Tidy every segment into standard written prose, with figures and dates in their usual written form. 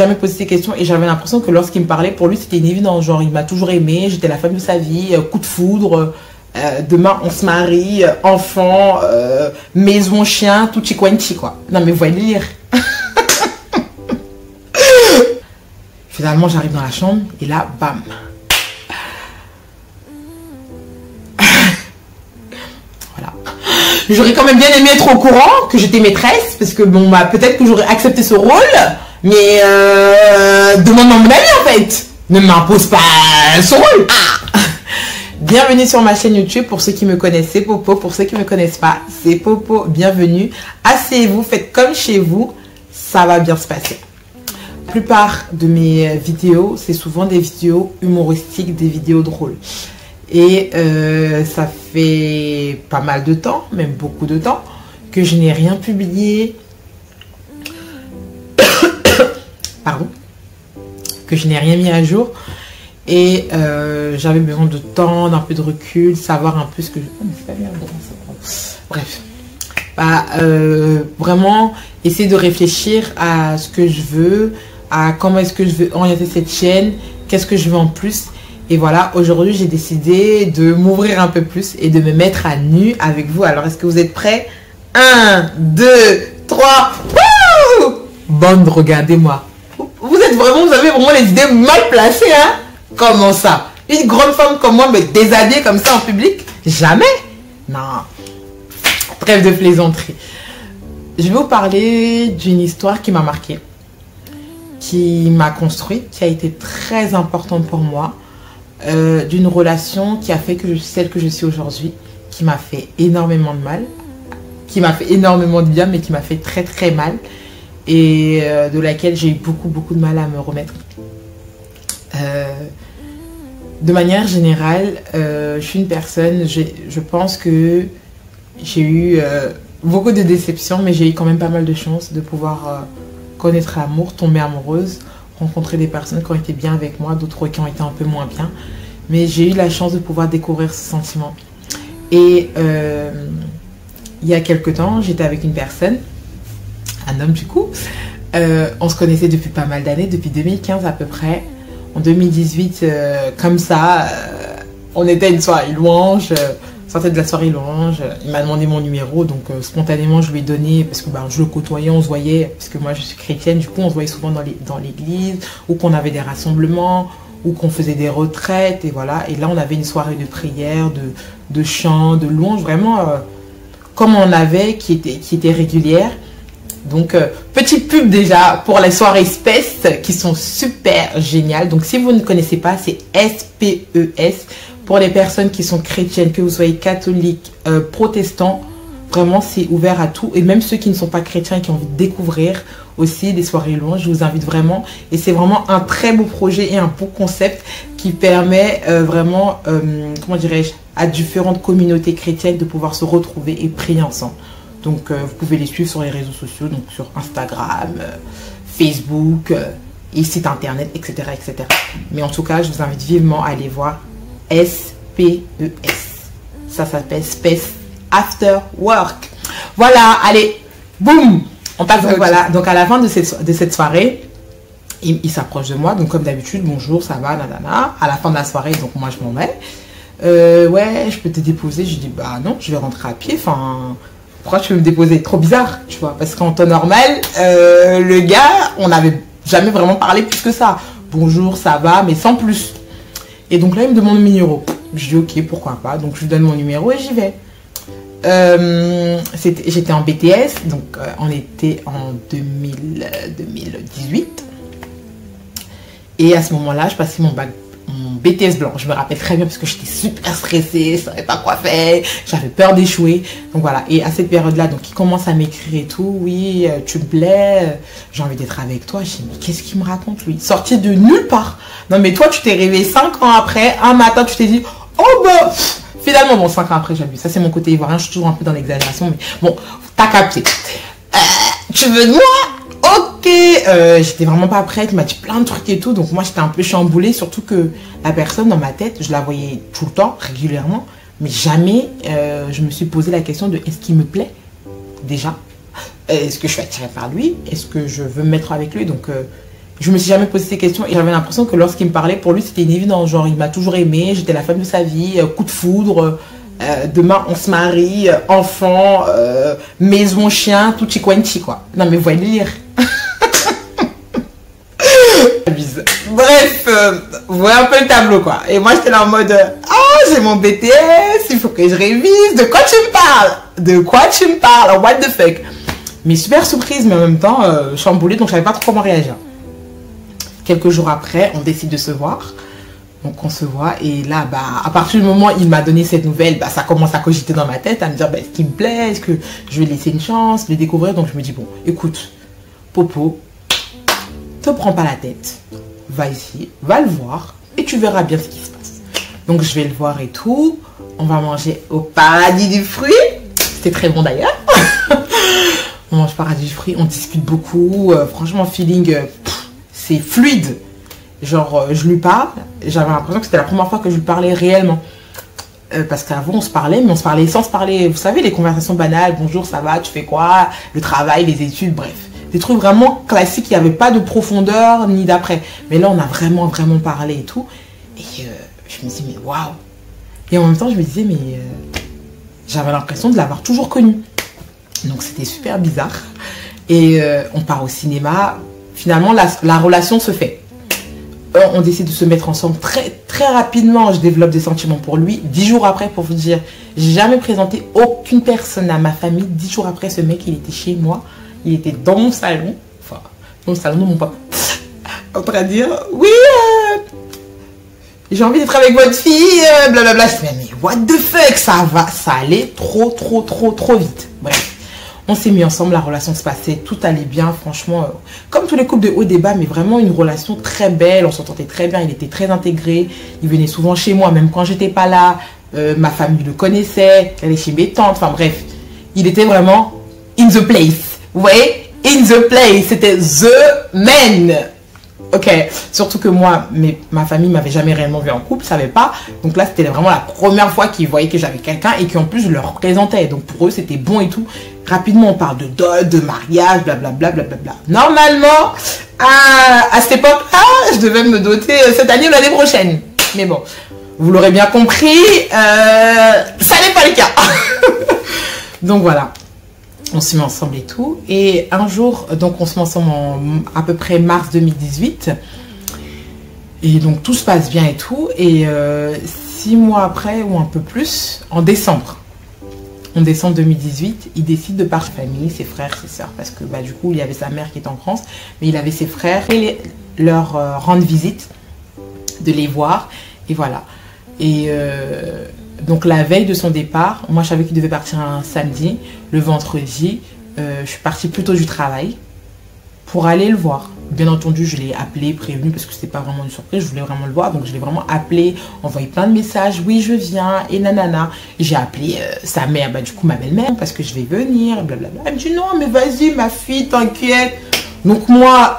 jamais posé ces questions et j'avais l'impression que lorsqu'il me parlait, pour lui, c'était une évidence. Genre, il m'a toujours aimé, j'étais la femme de sa vie, coup de foudre, demain on se marie, enfant, maison, chien, tout chiquanchi, quoi. Non, mais voyez lire. Finalement, j'arrive dans la chambre et là, bam. Voilà. J'aurais quand même bien aimé être au courant que j'étais maîtresse, parce que bon, bah, peut-être que j'aurais accepté ce rôle, mais demande-moi mon avis en fait. Ne m'impose pas ce rôle. Ah. Bienvenue sur ma chaîne YouTube. Pour ceux qui me connaissent, c'est Popo. Pour ceux qui ne me connaissent pas, c'est Popo. Bienvenue. Asseyez-vous, faites comme chez vous, ça va bien se passer. La plupart de mes vidéos, c'est souvent des vidéos humoristiques, des vidéos drôles. Et ça fait pas mal de temps, même beaucoup de temps, que je n'ai rien publié. Pardon. Que je n'ai rien mis à jour. Et j'avais besoin de temps, d'un peu de recul, savoir un peu ce que je... Oh, mais c'est pas bien, bref. Bah, vraiment, essayer de réfléchir à ce que je veux, à comment est-ce que je veux orienter cette chaîne, qu'est-ce que je veux en plus. Et voilà, aujourd'hui, j'ai décidé de m'ouvrir un peu plus et de me mettre à nu avec vous. Alors, est-ce que vous êtes prêts? 1, 2, 3. Wouh! Bande, regardez-moi. Vous êtes vraiment, vous avez vraiment les idées mal placées, hein? Comment ça? Une grande femme comme moi me déshabiller comme ça en public? Jamais. Non. Trêve de plaisanterie. Je vais vous parler d'une histoire qui m'a marquée, qui m'a construit, qui a été très importante pour moi, d'une relation qui a fait que celle que je suis aujourd'hui, qui m'a fait énormément de mal, qui m'a fait énormément de bien, mais qui m'a fait très très mal, et de laquelle j'ai eu beaucoup de mal à me remettre. De manière générale, je suis une personne, je pense que j'ai eu beaucoup de déceptions, mais j'ai eu quand même pas mal de chance de pouvoir connaître l'amour, tomber amoureuse, rencontrer des personnes qui ont été bien avec moi, d'autres qui ont été un peu moins bien. Mais j'ai eu la chance de pouvoir découvrir ce sentiment. Et il y a quelque temps, j'étais avec une personne, un homme du coup. On se connaissait depuis pas mal d'années, depuis 2015 à peu près. En 2018, comme ça, on était à une soirée louange, sortait de la soirée louange, il m'a demandé mon numéro, donc spontanément je lui ai donné, parce que je le côtoyais, on se voyait, parce que moi je suis chrétienne, du coup on se voyait souvent dans l'église, ou qu'on avait des rassemblements, ou qu'on faisait des retraites, et voilà. Et là on avait une soirée de prière, de chant, de louange, vraiment comme on avait, qui était régulière. Donc, petite pub déjà pour les soirées SPES qui sont super géniales. Donc, si vous ne connaissez pas, c'est SPES. Pour les personnes qui sont chrétiennes, que vous soyez catholiques, protestants, vraiment, c'est ouvert à tout. Et même ceux qui ne sont pas chrétiens et qui ont envie de découvrir aussi des soirées louanges, je vous invite vraiment. Et c'est vraiment un très beau projet et un beau concept qui permet vraiment, comment dirais-je, à différentes communautés chrétiennes de pouvoir se retrouver et prier ensemble. Donc, vous pouvez les suivre sur les réseaux sociaux, donc sur Instagram, Facebook, et site internet, etc., etc. Mais en tout cas, je vous invite vivement à aller voir SPES. Ça s'appelle Space After Work. Voilà, allez, boum, on passe. Voilà, donc à la fin de cette soirée, il s'approche de moi, donc comme d'habitude, bonjour, ça va, nanana. À la fin de la soirée, donc moi je m'en vais. Ouais, je peux te déposer. Je dis, bah non, je vais rentrer à pied, enfin... Pourquoi tu veux me déposer? Trop bizarre, tu vois. Parce qu'en temps normal, le gars, on n'avait jamais vraiment parlé plus que ça. Bonjour, ça va, mais sans plus. Et donc là, il me demande mon numéro. Je dis ok, pourquoi pas. Donc je lui donne mon numéro et j'y vais. J'étais en BTS, donc on était en 2018. Et à ce moment-là, je passais mon BTS blanc. Je me rappelle très bien parce que j'étais super stressée, je savais pas quoi faire, j'avais peur d'échouer. Donc voilà, et à cette période-là, donc il commence à m'écrire et tout, oui, tu me plais, j'ai envie d'être avec toi. Je dis, mais qu'est-ce qu'il me raconte lui? Sorti de nulle part. Non mais toi, tu t'es réveillé 5 ans après, un matin, tu t'es dit, oh bah, finalement, bon, 5 ans après, j'ai vu. Ça, c'est mon côté ivoirien, je suis toujours un peu dans l'exagération, mais bon, t'as capté. Tu veux de moi? Ok, j'étais vraiment pas prête, il m'a dit plein de trucs et tout, donc moi j'étais un peu chamboulée, surtout que la personne dans ma tête, je la voyais tout le temps, régulièrement, mais jamais je me suis posé la question de est-ce qu'il me plaît déjà, est-ce que je suis attirée par lui, est-ce que je veux me mettre avec lui, donc Je me suis jamais posé ces questions et j'avais l'impression que lorsqu'il me parlait, pour lui, c'était une évidence. Genre, il m'a toujours aimé, j'étais la femme de sa vie, coup de foudre, demain on se marie, enfant, maison, chien, tout chiquanti, quoi. Non, mais vous voyez le lire. Bref, vous voyez un peu le tableau, quoi. Et moi, j'étais là en mode, ah, j'ai mon BTS, il faut que je révise. De quoi tu me parles? De quoi tu me parles? What the fuck? Mais super surprise, mais en même temps, chamboulée, donc je savais pas trop comment réagir. Quelques jours après, on décide de se voir. Donc on se voit et là, bah, à partir du moment où il m'a donné cette nouvelle, bah, ça commence à cogiter dans ma tête, à me dire, bah, est-ce qu'il me plaît, est-ce que je vais laisser une chance, le découvrir. Donc je me dis, bon, écoute, Popo, te prends pas la tête, va ici, va le voir et tu verras bien ce qui se passe. Donc je vais le voir et tout, on va manger au paradis du fruit, c'était très bon d'ailleurs. On mange paradis du fruit, on discute beaucoup, franchement feeling, c'est fluide. Genre, je lui parle, j'avais l'impression que c'était la première fois que je lui parlais réellement. Parce qu'avant, on se parlait, mais on se parlait sans se parler. Vous savez, les conversations banales, bonjour, ça va, tu fais quoi, le travail, les études, bref. Des trucs vraiment classiques, il n'y avait pas de profondeur ni d'après. Mais là, on a vraiment parlé et tout. Et je me dis, mais waouh. Et en même temps, je me disais, mais j'avais l'impression de l'avoir toujours connu. Donc, c'était super bizarre. Et on part au cinéma. Finalement, la relation se fait. On décide de se mettre ensemble très rapidement. Je développe des sentiments pour lui. 10 jours après, pour vous dire, j'ai jamais présenté aucune personne à ma famille. 10 jours après, ce mec, il était chez moi. Il était dans mon salon. Enfin, dans le salon de mon papa. En train de dire, oui, j'ai envie d'être avec votre fille, blablabla. Je me dis, mais what the fuck, ça allait trop vite. Bref. On s'est mis ensemble, la relation se passait, tout allait bien, franchement, comme tous les couples de haut débat, mais vraiment une relation très belle, on s'entendait très bien, il était très intégré, il venait souvent chez moi, même quand j'étais pas là, ma famille le connaissait, elle est chez mes tantes, enfin bref, il était vraiment in the place, vous voyez, in the place, c'était the man. Ok, surtout que moi, ma famille m'avait jamais réellement vu en couple, savait pas. Donc là, c'était vraiment la première fois qu'ils voyaient que j'avais quelqu'un et qu'en plus, je leur présentais. Donc pour eux, c'était bon et tout. Rapidement, on parle de dot, de mariage, blablabla. Normalement, à cette époque-là, je devais me doter cette année ou l'année prochaine. Mais bon, vous l'aurez bien compris, ça n'est pas le cas. Donc voilà. On se met ensemble et tout. Et un jour, donc on se met ensemble à peu près mars 2018. Et donc tout se passe bien et tout. Et 6 mois après, ou un peu plus, en décembre 2018, il décide de partir de famille, ses frères, ses sœurs. Parce que bah, du coup, il y avait sa mère qui était en France. Mais il avait ses frères et leur rendre visite, de les voir. Et voilà. Et donc la veille de son départ, moi je savais qu'il devait partir un samedi. Le vendredi, je suis partie plus tôt du travail pour aller le voir. Bien entendu, je l'ai appelé, prévenu, parce que c'était pas vraiment une surprise, je voulais vraiment le voir. Donc je l'ai vraiment appelé, envoyé plein de messages, oui je viens, et nanana. J'ai appelé sa mère, bah, du coup ma belle-mère, parce que je vais venir, blablabla. Elle me dit non mais vas-y ma fille, t'inquiète. Donc moi,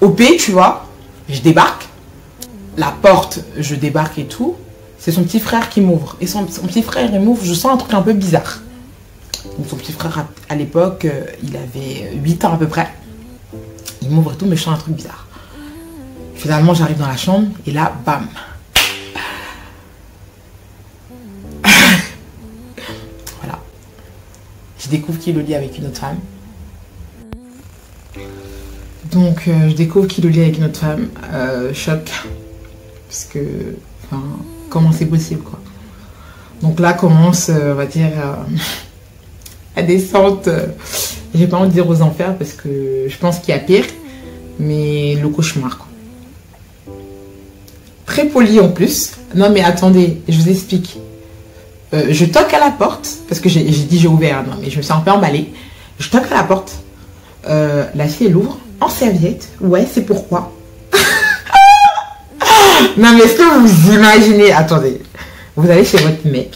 OP, tu vois, je débarque. La porte, je débarque et tout. C'est son petit frère qui m'ouvre. Et son petit frère, il m'ouvre, je sens un truc un peu bizarre. Donc son petit frère, à l'époque, il avait 8 ans à peu près. Il m'ouvre et tout, mais je sens un truc bizarre. Finalement, j'arrive dans la chambre, et là, bam. Voilà. Je découvre qu'il est au lit avec une autre femme. Donc, je découvre qu'il est au lit avec une autre femme. Choc. Parce que, enfin... comment c'est possible quoi. Donc là commence on va dire la descente, j'ai pas envie de dire aux enfers parce que je pense qu'il y a pire, mais le cauchemar quoi. Très poli en plus. Non mais attendez, je vous explique. Je toque à la porte parce que j'ai dit j'ai ouvert, non mais je me suis un peu emballée. Je toque à la porte, la fille elle ouvre en serviette. Ouais, c'est pourquoi. Non mais est-ce que vous imaginez, attendez, vous allez chez votre mec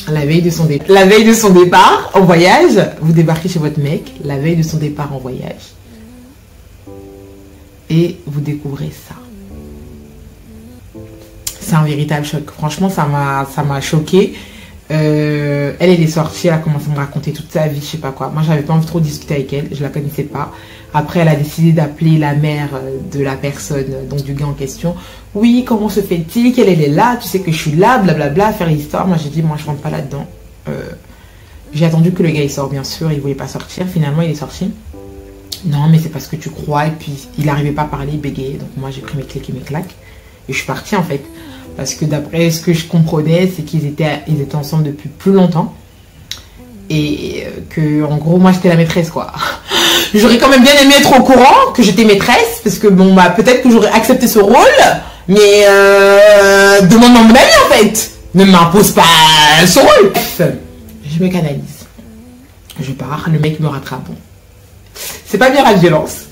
la veille de son départ en voyage, vous débarquez chez votre mec la veille de son départ en voyage et vous découvrez ça. C'est un véritable choc, franchement ça m'a choqué. Elle est sortie, elle a commencé à me raconter toute sa vie, je sais pas quoi. Moi j'avais pas envie de trop discuter avec elle, je la connaissais pas. Après, elle a décidé d'appeler la mère de la personne, donc du gars en question. Oui, comment se fait-il qu'elle est là? Tu sais que je suis là, blablabla, faire l'histoire. Moi, j'ai dit, moi, je rentre pas là-dedans. J'ai attendu que le gars il sorte, bien sûr. Il voulait pas sortir. Finalement, il est sorti. Non, mais c'est parce que tu crois. Et puis, il n'arrivait pas à parler, il bégayait. Donc, moi, j'ai pris mes clics et mes claques. Et je suis partie, en fait. Parce que d'après ce que je comprenais, c'est qu'ils étaient ensemble depuis plus longtemps. Et que, en gros, moi, j'étais la maîtresse, quoi. J'aurais quand même bien aimé être au courant que j'étais maîtresse. Parce que, bon, bah, peut-être que j'aurais accepté ce rôle. Mais, demande-moi mon avis, en fait. Ne m'impose pas ce rôle. Je me canalise. Je pars, le mec me rattrape. Bon. C'est pas bien la violence.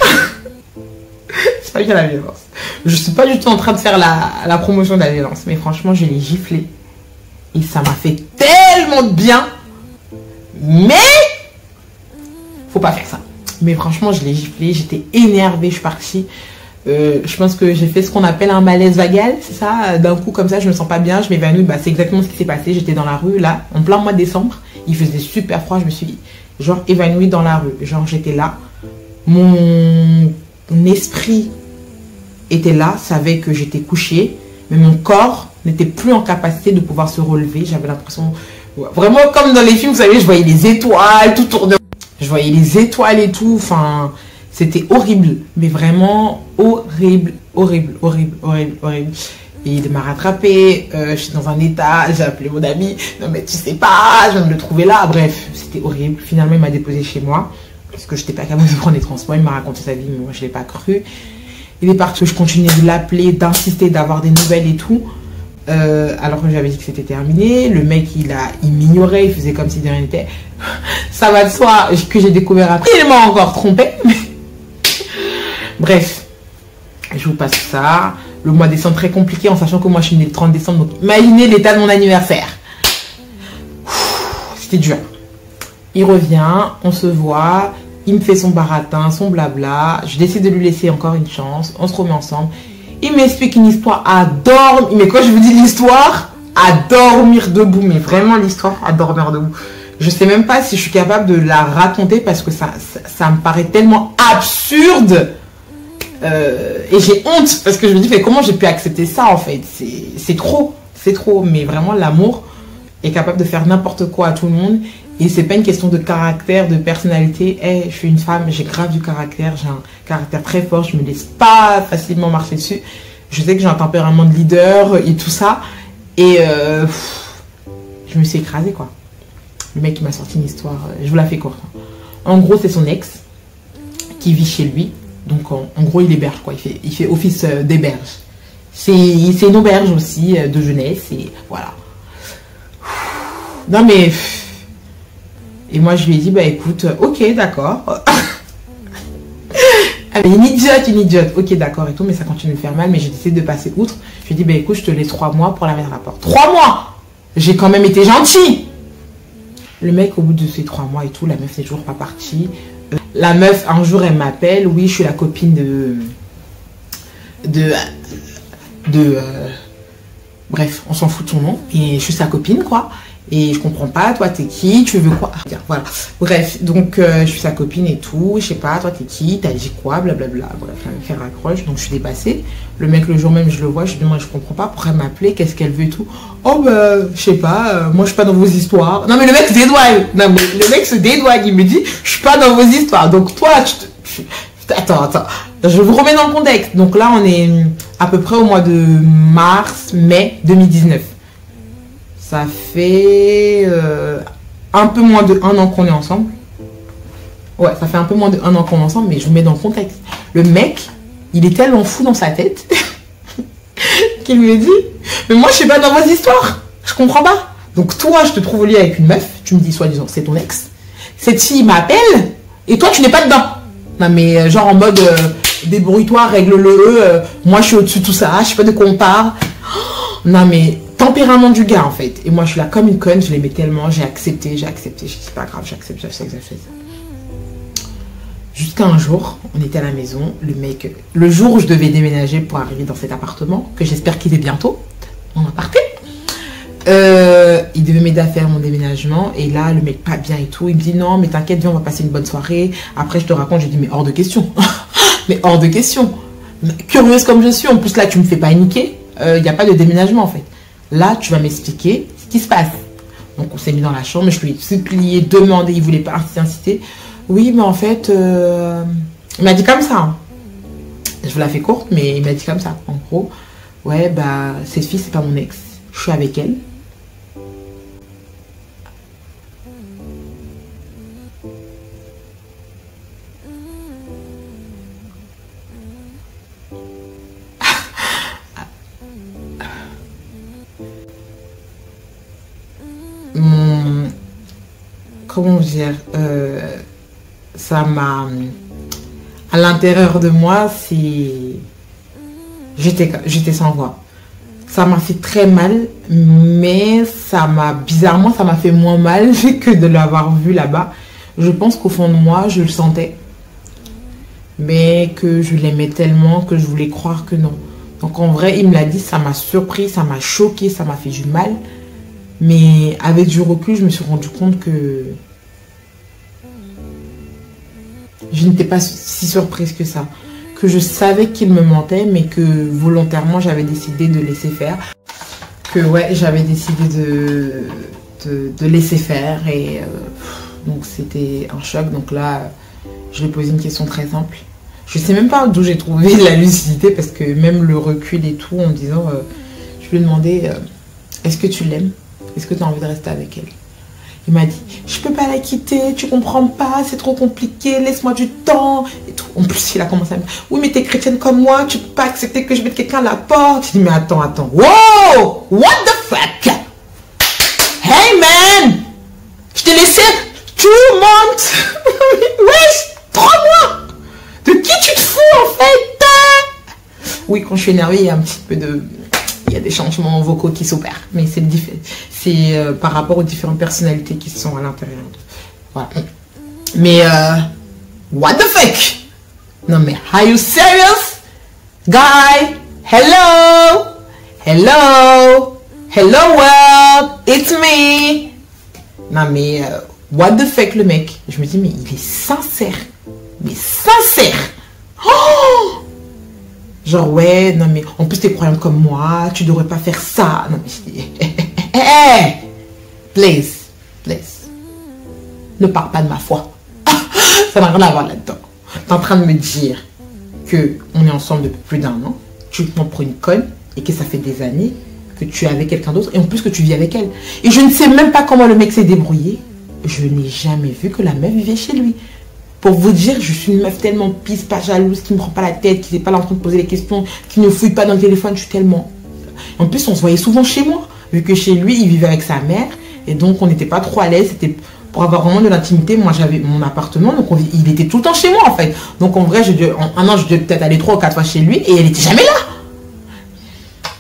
C'est pas bien la violence. Je suis pas du tout en train de faire la promotion de la violence. Mais franchement, je l'ai giflé. Et ça m'a fait tellement de bien. Mais faut pas faire ça. Mais franchement, je l'ai giflé. J'étais énervée. Je suis partie. Je pense que j'ai fait ce qu'on appelle un malaise vagal. C'est ça. D'un coup, comme ça, je me sens pas bien. Je m'évanouis. Bah, c'est exactement ce qui s'est passé. J'étais dans la rue, là, en plein mois de décembre. Il faisait super froid. Je me suis genre évanouie dans la rue. Genre, j'étais là. Mon esprit était là, savait que j'étais couchée, mais mon corps n'était plus en capacité de pouvoir se relever. J'avais l'impression, vraiment comme dans les films, vous savez, je voyais les étoiles tout autour de... Je voyais les étoiles et tout, enfin, c'était horrible, mais vraiment horrible, horrible, horrible, horrible, horrible. Et il m'a rattrapé, je suis dans un état, j'ai appelé mon ami, non mais tu sais pas, je viens de le trouver là, bref, c'était horrible. Finalement, il m'a déposé chez moi, parce que je n'étais pas capable de prendre les transports, il m'a raconté sa vie, mais moi je ne l'ai pas cru. Il est parti, je continuais de l'appeler, d'insister, d'avoir des nouvelles et tout, alors que j'avais dit que c'était terminé. Le mec, il m'ignorait, il faisait comme si de rien n'était. Ça va de soi, que j'ai découvert après. Il m'a encore trompé. Bref, je vous passe ça. Le mois de décembre très compliqué, en sachant que moi je suis née le 30 décembre. Donc imaginez l'état de mon anniversaire. C'était dur. Il revient, on se voit, il me fait son baratin, son blabla. Je décide de lui laisser encore une chance. On se remet ensemble. Il m'explique une histoire à dormir. Mais quand je vous dis l'histoire, à dormir debout. Mais vraiment l'histoire à dormir debout. Je sais même pas si je suis capable de la raconter parce que ça me paraît tellement absurde. Et j'ai honte parce que je me dis, mais comment j'ai pu accepter ça en fait? C'est trop, c'est trop. Mais vraiment, l'amour est capable de faire n'importe quoi à tout le monde. Et c'est pas une question de caractère, de personnalité. Je suis une femme, j'ai grave du caractère, j'ai un caractère très fort, je me laisse pas facilement marcher dessus. Je sais que j'ai un tempérament de leader et tout ça. Et je me suis écrasée quoi. Le mec qui m'a sorti une histoire, je vous la fais courte. En gros, c'est son ex qui vit chez lui. Donc en gros, il héberge quoi. Il fait office d'héberge. C'est une auberge aussi de jeunesse et voilà. Non mais... Et moi, je lui ai dit, bah écoute, ok, d'accord. Une idiote, ok, d'accord et tout, mais ça continue de faire mal, mais j'ai décidé de passer outre. Je lui ai dit, bah écoute, je te laisse 3 mois pour la mettre à la porte. 3 mois! J'ai quand même été gentille! Le mec, au bout de ces 3 mois et tout, la meuf n'est toujours pas partie. La meuf, un jour, elle m'appelle, oui, je suis la copine bref, on s'en fout de son nom, et je suis sa copine, quoi. Et je comprends pas, toi t'es qui, tu veux quoi? Voilà. Bref, donc je suis sa copine et tout, je sais pas, toi t'es qui, t'as dit quoi, blablabla. Bref, la meuf elle raccroche, donc je suis dépassée. Le mec, le jour même, je le vois, je lui dis, moi je comprends pas, pourquoi elle m'appeler, qu'est-ce qu'elle veut et tout. Oh bah, je sais pas, moi je suis pas dans vos histoires. Non mais le mec se dédouane, non mais le mec se dédouane, il me dit, je suis pas dans vos histoires. Donc toi, attends, je vous remets dans le contexte. Donc là, on est à peu près au mois de mai 2019. Ça fait un peu moins de 1 an qu'on est ensemble. Ouais, ça fait un peu moins de 1 an qu'on est ensemble, mais je vous mets dans le contexte. Le mec, il est tellement fou dans sa tête qu'il me dit, mais moi je suis pas dans vos histoires. Je comprends pas. Donc toi, je te trouve au lit avec une meuf, tu me dis soi-disant c'est ton ex. Cette fille m'appelle et toi tu n'es pas dedans. Non mais genre en mode débrouille-toi, règle-le, moi je suis au-dessus de tout ça, je sais pas de quoi on parle. Non mais tempérament du gars en fait. Et moi je suis là comme une conne, je l'aimais tellement, j'ai accepté, j'ai dit c'est pas grave, j'accepte. Jusqu'à un jour, on était à la maison, le mec, le jour où je devais déménager pour arriver dans cet appartement, que j'espère qu'il est bientôt, mon appartement, il devait m'aider à faire mon déménagement. Et là, le mec pas bien et tout. Il me dit non, mais t'inquiète, viens, on va passer une bonne soirée. Après, je te raconte, j'ai dit mais hors de question. Mais hors de question. Curieuse comme je suis, en plus là, tu me fais paniquer. Il n'y a pas de déménagement en fait. Là, tu vas m'expliquer ce qui se passe. Donc, on s'est mis dans la chambre. Je lui ai supplié, demandé. Il voulait pas inciter. Oui, mais en fait, il m'a dit comme ça. Hein. Je vous la fais courte, mais il m'a dit comme ça. En gros, ouais, bah, cette fille, c'est pas mon ex. Je suis avec elle. Comment dire, ça m'a, à l'intérieur de moi, j'étais sans voix. Ça m'a fait très mal, mais bizarrement, ça m'a fait moins mal que de l'avoir vu là-bas. Je pense qu'au fond de moi, je le sentais, mais que je l'aimais tellement que je voulais croire que non. Donc en vrai, il me l'a dit, ça m'a surpris, ça m'a choqué, ça m'a fait du mal. Mais avec du recul, je me suis rendu compte que je n'étais pas si surprise que ça. Que je savais qu'il me mentait, mais que volontairement, j'avais décidé de laisser faire. Que ouais, j'avais décidé de laisser faire. Et donc, c'était un choc. Donc là, je lui ai posé une question très simple. Je ne sais même pas d'où j'ai trouvé la lucidité, parce que même le recul et tout, en me disant, je lui ai demandé, est-ce que tu l'aimes? Est-ce que tu as envie de rester avec elle? Il m'a dit, je peux pas la quitter, tu comprends pas, c'est trop compliqué, laisse-moi du temps. Et tout. En plus, il a commencé à me dire, oui, mais t'es chrétienne comme moi, tu peux pas accepter que je mette quelqu'un à la porte. Je dis, mais attends. Wow! What the fuck? Hey man! Je t'ai laissé 2 months! Wesh! 3 mois! De qui tu te fous en fait? Oui, quand je suis énervée, il y a un petit peu de... Il y a des changements vocaux qui s'opèrent, mais c'est par rapport aux différentes personnalités qui sont à l'intérieur. Voilà. Mais, what the fuck? Non mais, are you serious? Guy, hello? Hello? Hello world, it's me. Non mais, what the fuck le mec? Je me dis, mais il est sincère. Mais sincère. Oh! Genre, ouais, non mais, en plus t'es croyante comme moi, tu devrais pas faire ça. Non mais, je dis, hey, please, ne parle pas de ma foi. Ça n'a rien à voir là-dedans. T'es en train de me dire que on est ensemble depuis plus d'1 an, tu te prends pour une conne et que ça fait des années que tu es avec quelqu'un d'autre et en plus que tu vis avec elle. Et je ne sais même pas comment le mec s'est débrouillé. Je n'ai jamais vu que la meuf vivait chez lui. Pour vous dire, je suis une meuf tellement pisse, pas jalouse, qui ne me prend pas la tête, qui n'est pas là en train de poser les questions, qui ne fouille pas dans le téléphone, je suis tellement... En plus, on se voyait souvent chez moi, vu que chez lui, il vivait avec sa mère, et donc on n'était pas trop à l'aise, c'était pour avoir vraiment de l'intimité. Moi, j'avais mon appartement, donc il était tout le temps chez moi, en fait. Donc en vrai, en 1 an, je devais peut-être aller 3 ou 4 fois chez lui, et elle n'était jamais là.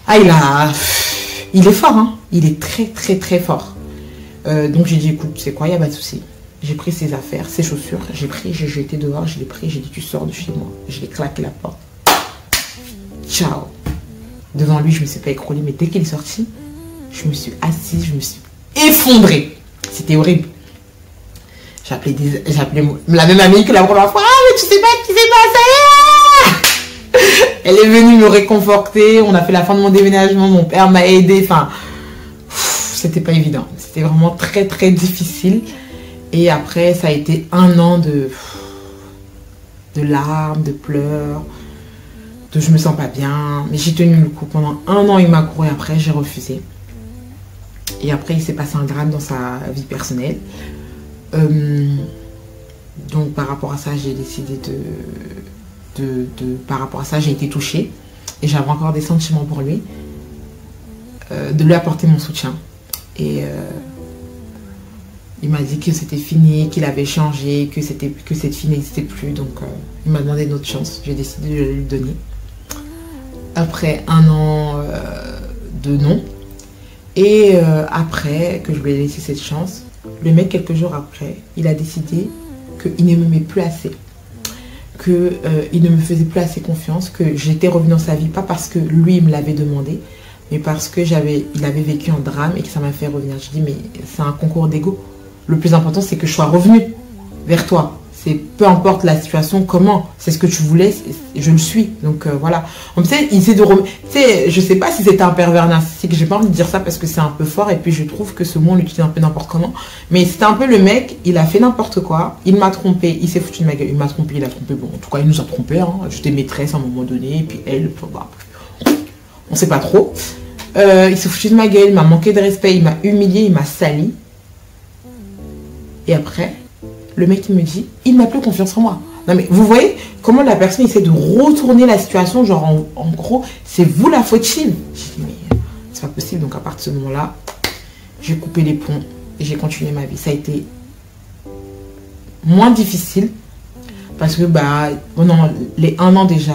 Ah, il est fort, hein. Il est très, très, très fort. Donc j'ai dit, écoute, tu sais quoi, il n'y a pas de souci. J'ai pris ses affaires, ses chaussures, j'ai jeté dehors, je l'ai pris, j'ai dit tu sors de chez moi. Je l'ai claqué la porte. Ciao. Devant lui, je me suis pas écroulée, mais dès qu'il est sorti, je me suis assise, je me suis effondrée. C'était horrible. J'ai appelé la même amie que la première fois. Ah, mais tu sais pas ce qui s'est passé. Elle est venue me réconforter, on a fait la fin de mon déménagement, mon père m'a aidé. Enfin, c'était pas évident. C'était vraiment très, très difficile. Et après, ça a été 1 an de larmes, de pleurs, de je me sens pas bien. Mais j'ai tenu le coup. Pendant 1 an, il m'a couru après, j'ai refusé. Et après, il s'est passé un drame dans sa vie personnelle. Donc, par rapport à ça, j'ai décidé par rapport à ça, j'ai été touchée. Et j'avais encore des sentiments pour lui. De lui apporter mon soutien. Et... il m'a dit que c'était fini, qu'il avait changé, que cette fille n'existait plus. Donc, il m'a demandé une autre chance. J'ai décidé de lui donner. Après 1 an de non. Et après que je lui ai laissé cette chance, le mec, quelques jours après, il a décidé qu'il ne m'aimait plus assez. Qu'il ne me faisait plus assez confiance. Que j'étais revenue dans sa vie, pas parce que lui, il me l'avait demandé, mais parce que il avait vécu un drame et que ça m'a fait revenir. Je dis, mais c'est un concours d'ego. Le plus important, c'est que je sois revenue vers toi. C'est peu importe la situation, comment, c'est ce que tu voulais, je le suis. Donc voilà. On sait, il essaie de je sais pas si c'était un pervers narcissique, j'ai pas envie de dire ça parce que c'est un peu fort et puis je trouve que ce mot on l'utilise un peu n'importe comment. Mais c'était un peu le mec, il a fait n'importe quoi, il m'a trompé, il s'est foutu de ma gueule, il m'a trompé, il a trompé. Bon, en tout cas, il nous a trompé. Hein. J'étais maîtresse à un moment donné, et puis elle, bah, on sait pas trop. Il s'est foutu de ma gueule, il m'a manqué de respect, il m'a humilié, il m'a sali. Et après, le mec, il me dit, il n'a plus confiance en moi. Non, mais vous voyez comment la personne essaie de retourner la situation, genre en gros, c'est vous la fautine. J'ai dit, mais c'est pas possible. Donc à partir de ce moment-là, j'ai coupé les ponts et j'ai continué ma vie. Ça a été moins difficile parce que, bah, pendant les 1 an déjà,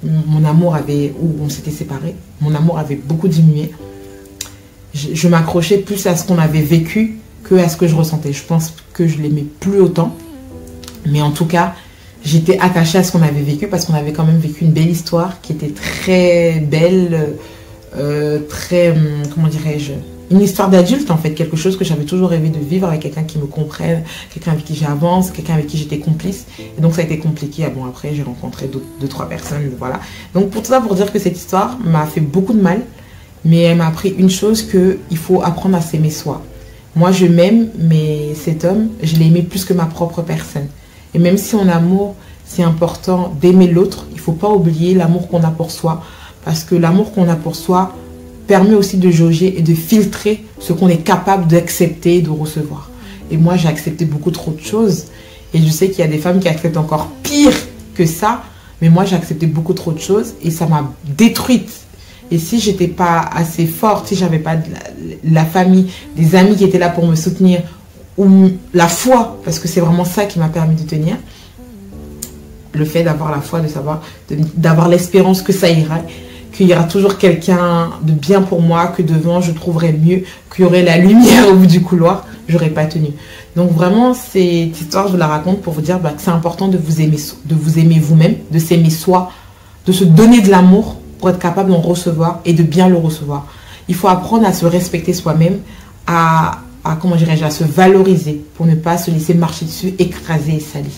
mon amour avait, où on s'était séparés, mon amour avait beaucoup diminué. Je m'accrochais plus à ce qu'on avait vécu que à ce que je ressentais. Je pense que je l'aimais plus autant. Mais en tout cas, j'étais attachée à ce qu'on avait vécu parce qu'on avait quand même vécu une belle histoire qui était très belle, très, comment dirais-je, une histoire d'adulte en fait, quelque chose que j'avais toujours rêvé de vivre avec quelqu'un qui me comprenne, quelqu'un avec qui j'avance, quelqu'un avec qui j'étais complice. Et donc ça a été compliqué. Ah bon, après j'ai rencontré 2-3 personnes, voilà. Donc pour tout ça, pour dire que cette histoire m'a fait beaucoup de mal, mais elle m'a appris une chose, qu'il faut apprendre à s'aimer soi. Moi je m'aime, mais cet homme, je l'ai aimé plus que ma propre personne. Et même si en amour, c'est important d'aimer l'autre, il ne faut pas oublier l'amour qu'on a pour soi. Parce que l'amour qu'on a pour soi permet aussi de jauger et de filtrer ce qu'on est capable d'accepter et de recevoir. Et moi, j'ai accepté beaucoup trop de choses. Et je sais qu'il y a des femmes qui acceptent encore pire que ça. Mais moi, j'ai accepté beaucoup trop de choses et ça m'a détruite. Et si je n'étais pas assez forte, si je n'avais pas la famille, des amis qui étaient là pour me soutenir, ou la foi, parce que c'est vraiment ça qui m'a permis de tenir, le fait d'avoir la foi, de savoir, d'avoir l'espérance que ça ira, qu'il y aura toujours quelqu'un de bien pour moi, que devant je trouverai mieux, qu'il y aurait la lumière au bout du couloir, j'aurais pas tenu. Donc vraiment, cette histoire, je vous la raconte pour vous dire que c'est important de vous aimer vous-même, de s'aimer soi, de se donner de l'amour pour être capable d'en recevoir et de bien le recevoir. Il faut apprendre à se respecter soi-même, comment dirais-je, à se valoriser pour ne pas se laisser marcher dessus, écraser et salir.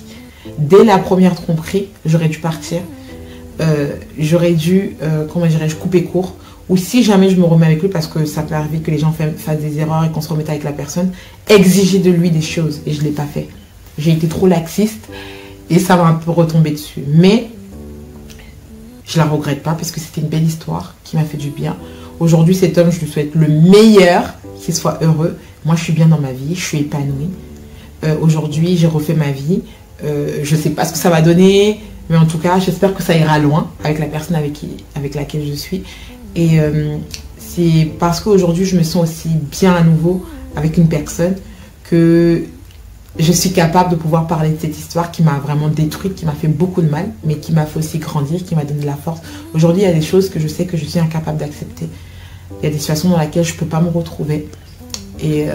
Dès la première tromperie, j'aurais dû partir. J'aurais dû, comment dirais-je, couper court. Ou si jamais je me remets avec lui, parce que ça peut arriver que les gens fassent des erreurs et qu'on se remette avec la personne, exiger de lui des choses. Et je ne l'ai pas fait. J'ai été trop laxiste et ça m'a un peu retombé dessus. Mais je ne la regrette pas parce que c'était une belle histoire qui m'a fait du bien. Aujourd'hui, cet homme, je lui souhaite le meilleur, qu'il soit heureux. Moi, je suis bien dans ma vie, je suis épanouie. Aujourd'hui, j'ai refait ma vie. Je ne sais pas ce que ça va donner, mais en tout cas, j'espère que ça ira loin avec la personne avec laquelle je suis. Et c'est parce qu'aujourd'hui, je me sens aussi bien à nouveau avec une personne que je suis capable de pouvoir parler de cette histoire qui m'a vraiment détruite, qui m'a fait beaucoup de mal, mais qui m'a fait aussi grandir, qui m'a donné de la force. Aujourd'hui, il y a des choses que je sais que je suis incapable d'accepter. Il y a des situations dans lesquelles je ne peux pas me retrouver. Et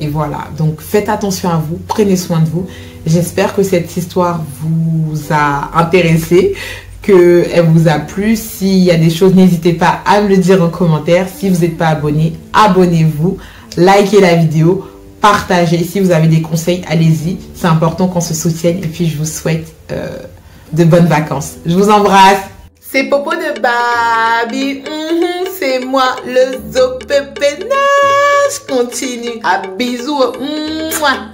voilà, donc faites attention à vous, prenez soin de vous. J'espère que cette histoire vous a intéressé, qu'elle vous a plu. S'il y a des choses, n'hésitez pas à me le dire en commentaire. Si vous n'êtes pas abonné, abonnez-vous, likez la vidéo, partagez. Si vous avez des conseils, allez-y. C'est important qu'on se soutienne. Et puis, je vous souhaite de bonnes vacances. Je vous embrasse. C'est Popo de Baby. C'est moi, le Zopépénage. Continue. À bisous. Mouah.